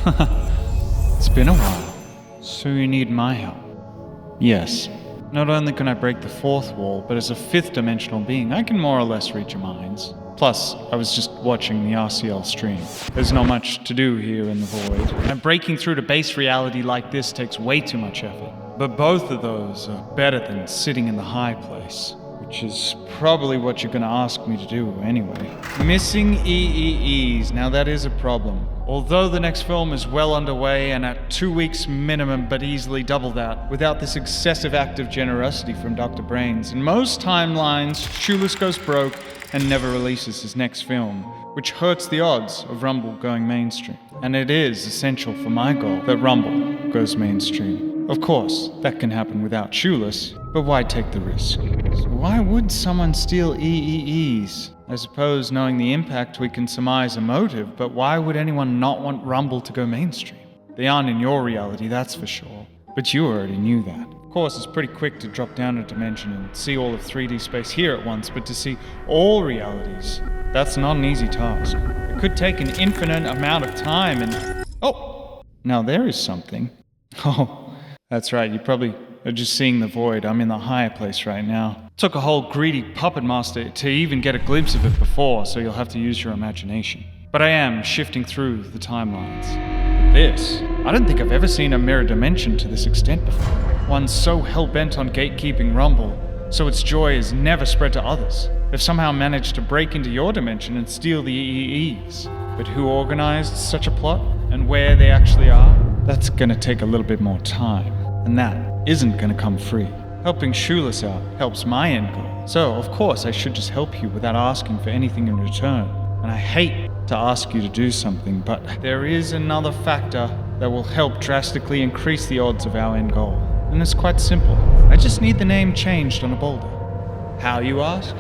It's been a while. So you need my help? Yes. Not only can I break the fourth wall, but as a fifth-dimensional being, I can more or less read your minds. Plus, I was just watching the RCL stream. There's not much to do here in the void, and breaking through to base reality like this takes way too much effort. But both of those are better than sitting in the high place, which is probably what you're gonna ask me to do anyway. Missing EEEs, now that is a problem. Although the next film is well underway and at 2 weeks minimum, but easily double that, without this excessive act of generosity from Dr. Brains, in most timelines, Shoeless goes broke and never releases his next film, which hurts the odds of Rumble going mainstream. And it is essential for my goal that Rumble goes mainstream. Of course, that can happen without Shoeless, but why take the risk? So why would someone steal EEEs? I suppose knowing the impact we can surmise a motive, but why would anyone not want Rumble to go mainstream? They aren't in your reality, that's for sure. But you already knew that. Of course, it's pretty quick to drop down a dimension and see all of 3D space here at once, but to see all realities, that's not an easy task. It could take an infinite amount of time and... Oh! Now there is something. Oh, that's right, you probably are just seeing the void. I'm in the higher place right now. Took a whole greedy puppet master to even get a glimpse of it before, so you'll have to use your imagination. But I am shifting through the timelines. But this, I don't think I've ever seen a mirror dimension to this extent before. One so hell-bent on gatekeeping Rumble, so its joy is never spread to others. They've somehow managed to break into your dimension and steal the EEEs. But who organized such a plot, and where they actually are? That's gonna take a little bit more time, and that isn't gonna come free. Helping Shoeless out helps my end goal. So, of course, I should just help you without asking for anything in return. And I hate to ask you to do something, but there is another factor that will help drastically increase the odds of our end goal. And it's quite simple. I just need the name changed on a boulder. How, you ask?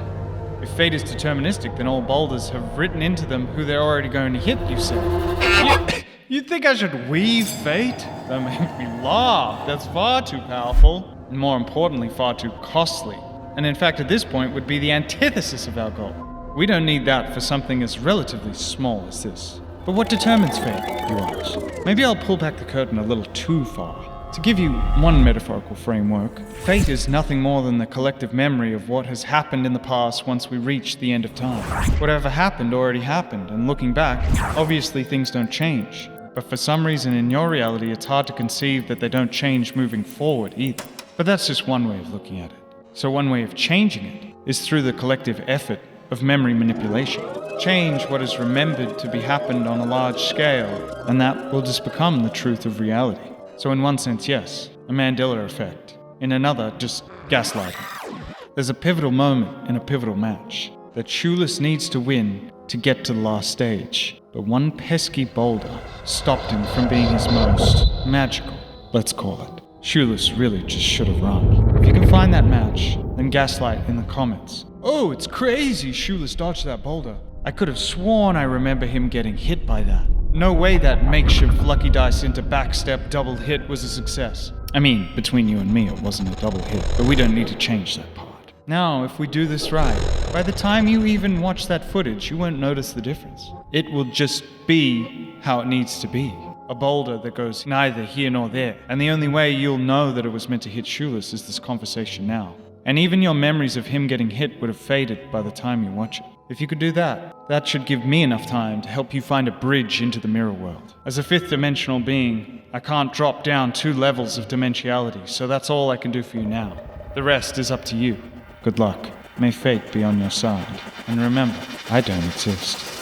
If fate is deterministic, then all boulders have written into them who they're already going to hit, you say. You think I should weave fate? That makes me laugh. That's far too powerful. And more importantly, far too costly. And in fact, at this point, would be the antithesis of our goal. We don't need that for something as relatively small as this. But what determines fate, you ask? Maybe I'll pull back the curtain a little too far. To give you one metaphorical framework, fate is nothing more than the collective memory of what has happened in the past once we reach the end of time. Whatever happened already happened, and looking back, obviously things don't change. But for some reason in your reality, it's hard to conceive that they don't change moving forward either. But that's just one way of looking at it. So one way of changing it is through the collective effort of memory manipulation. Change what is remembered to be happened on a large scale, and that will just become the truth of reality. So in one sense, yes, a Mandela effect. In another, just gaslighting. There's a pivotal moment in a pivotal match that Shoeless needs to win to get to the last stage. But one pesky boulder stopped him from being his most magical, let's call it. Shoeless really just should have run. If you can find that match, then gaslight in the comments. Oh, it's crazy Shoeless dodged that boulder. I could have sworn I remember him getting hit by that. No way that makeshift lucky dice into backstep double hit was a success. I mean, between you and me, it wasn't a double hit, but we don't need to change that part. Now, if we do this right, by the time you even watch that footage, you won't notice the difference. It will just be how it needs to be. A boulder that goes neither here nor there. And the only way you'll know that it was meant to hit Shoeless is this conversation now. And even your memories of him getting hit would have faded by the time you watch it. If you could do that, that should give me enough time to help you find a bridge into the mirror world. As a fifth-dimensional being, I can't drop down 2 levels of dimensionality, so that's all I can do for you now. The rest is up to you. Good luck. May fate be on your side. And remember, I don't exist.